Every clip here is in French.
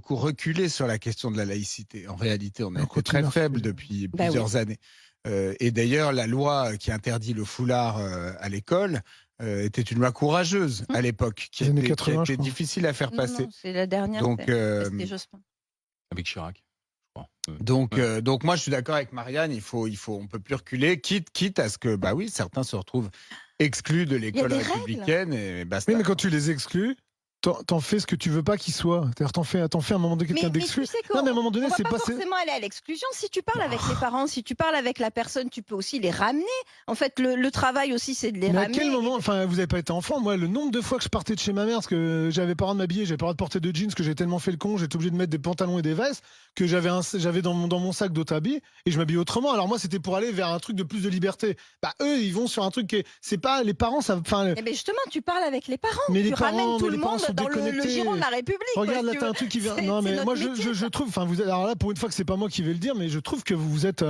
beaucoup reculé sur la question de la laïcité. En réalité, on a été continue très à faible reculer. depuis Bah oui. plusieurs années. Et d'ailleurs, la loi qui interdit le foulard à l'école était une loi courageuse à l'époque, qui Les années était, 80, je crois. difficile à faire passer. Non, c'est la dernière. Donc, C'était Jospin. Avec Chirac. je crois. donc moi, je suis d'accord avec Marianne. On peut plus reculer, quitte à ce que, bah oui, certains se retrouvent exclus de l'école des règles. républicaine et basta. Oui, mais quand tu les exclus, t'en fais ce que tu veux pas qu'ils soient. C'est-à-dire t'en fais à un moment donné quelqu'un Mais d'exclu. tu sais Non, mais à un moment donné, on va c'est pas pas. forcément aller à l'exclusion. Si tu parles avec les parents, si tu parles avec la personne, tu peux aussi les ramener. En fait, le travail aussi, c'est de les Mais à ramener. quel moment, enfin, vous avez pas été enfant, moi, le nombre de fois que je partais de chez ma mère, parce que j'avais pas le droit de m'habiller, j'avais pas le droit de porter de jeans, que j'ai tellement fait le con, j'étais obligé de mettre des pantalons et des vestes, que j'avais dans mon sac d'autres habits, et je m'habillais autrement. Alors moi, c'était pour aller vers un truc de plus de liberté. Bah, eux, ils vont sur un truc c'est pas, les parents, ça, enfin. Eh ben justement, tu parles avec les parents. Mais tu les ramènes parents, tout mais le les parents monde sont dans le déconnectés. giron de la République. Regarde, quoi, là, si tu t'as veux. un truc qui vient. C'est Non, mais notre moi, métier. je trouve, enfin, alors là, pour une fois que c'est pas moi qui vais le dire, mais je trouve que vous êtes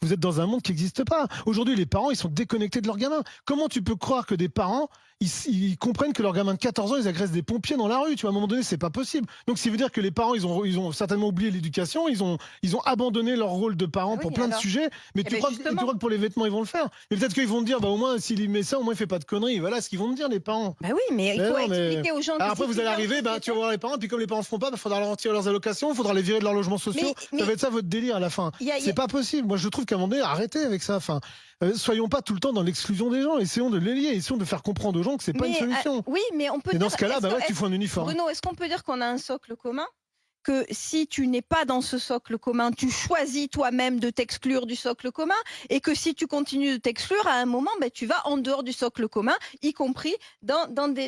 dans un monde qui n'existe pas. Aujourd'hui, les parents, ils sont déconnectés de leurs gamins. Comment tu peux croire que des parents, ils comprennent que leurs gamins de 14 ans, ils agressent des pompiers dans la rue? Tu vois, à un moment donné, c'est pas possible. Donc, ça veut dire que les parents, ils ont certainement oublié l'éducation, ils ont abandonné leur rôle de parents pour plein de sujets. Mais tu crois que pour les vêtements, ils vont le faire? Mais peut-être qu'ils vont te dire, bah, au moins, s'il met ça, au moins, il fait pas de conneries. Voilà ce qu'ils vont te dire, les parents. Bah oui, mais il faut expliquer aux gens. Alors après, vous allez arriver, tu vas voir les parents, puis comme les parents ne feront pas, il faudra leur retirer leurs allocations, il faudra les virer de leurs logements sociaux. Ça va être ça votre délire à la fin. C'est pas possible. Moi, je trouve qu'à un moment donné, arrêtez avec ça. Enfin, soyons pas tout le temps dans l'exclusion des gens. Essayons de les lier, essayons de faire comprendre aux gens que c'est pas une solution. Oui, mais on peut. Et dans ce cas-là, tu fais un uniforme. Bruno, est-ce qu'on peut dire qu'on a un socle commun? Que si tu n'es pas dans ce socle commun, tu choisis toi-même de t'exclure du socle commun, et que si tu continues de t'exclure, à un moment, tu vas en dehors du socle commun, y compris dans des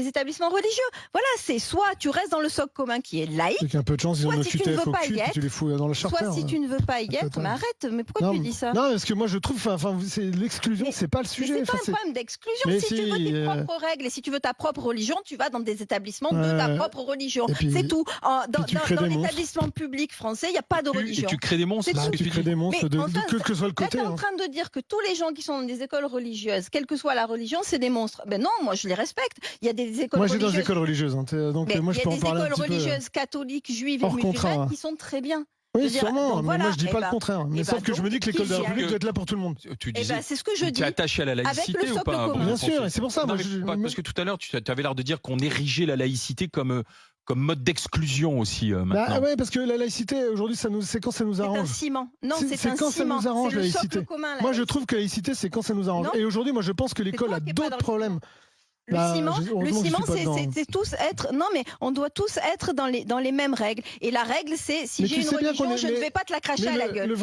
établissements religieux. Voilà, c'est soit tu restes dans le socle commun qui est laïque, avec un peu de chance, ils ont si tu ne veux pas y être, tu les fous dans le charter. soit si tu ne veux pas y être, mais arrête, mais pourquoi tu dis ça? Non, parce que moi je trouve, c'est l'exclusion, c'est pas le sujet. Mais c'est pas un problème d'exclusion. Si tu veux tes propres règles et si tu veux ta propre religion, tu vas dans des établissements de ta propre religion. C'est tout. Dans l'établissement public français, il n'y a pas de religion. Et tu crées des monstres. Tu crées des monstres, quel que soit le côté. Tu es en train de dire que tous les gens qui sont dans des écoles religieuses, quelle que soit la religion, c'est des monstres. Ben non, moi je les respecte. Il y a des écoles religieuses. Moi j'ai dans des écoles religieuses, donc moi je peux en parler un petit peu. Il y a des écoles religieuses catholiques, juives et musulmanes qui sont très bien. Oui, sûrement, mais moi je dis pas le contraire. Mais sauf que je me dis que l'école de la République doit être là pour tout le monde. Tu disais, c'est ce que je dis. Tu es attaché à la laïcité ou pas? Bien sûr, et c'est pour ça. Parce que tout à l'heure, tu avais l'air de dire qu'on érigeait la laïcité comme mode d'exclusion aussi maintenant. Oui, parce que la laïcité, aujourd'hui, c'est quand ça nous arrange. C'est un ciment. Non, c'est un quand ciment. ça nous arrange, la laïcité. Moi, je trouve que la laïcité, c'est quand ça nous arrange. Et aujourd'hui, moi, je pense que l'école a d'autres problèmes. Le ciment, c'est tous être. Non, mais on doit tous être dans les mêmes règles. Et la règle, c'est si j'ai une religion, je ne vais pas te la cracher à la gueule.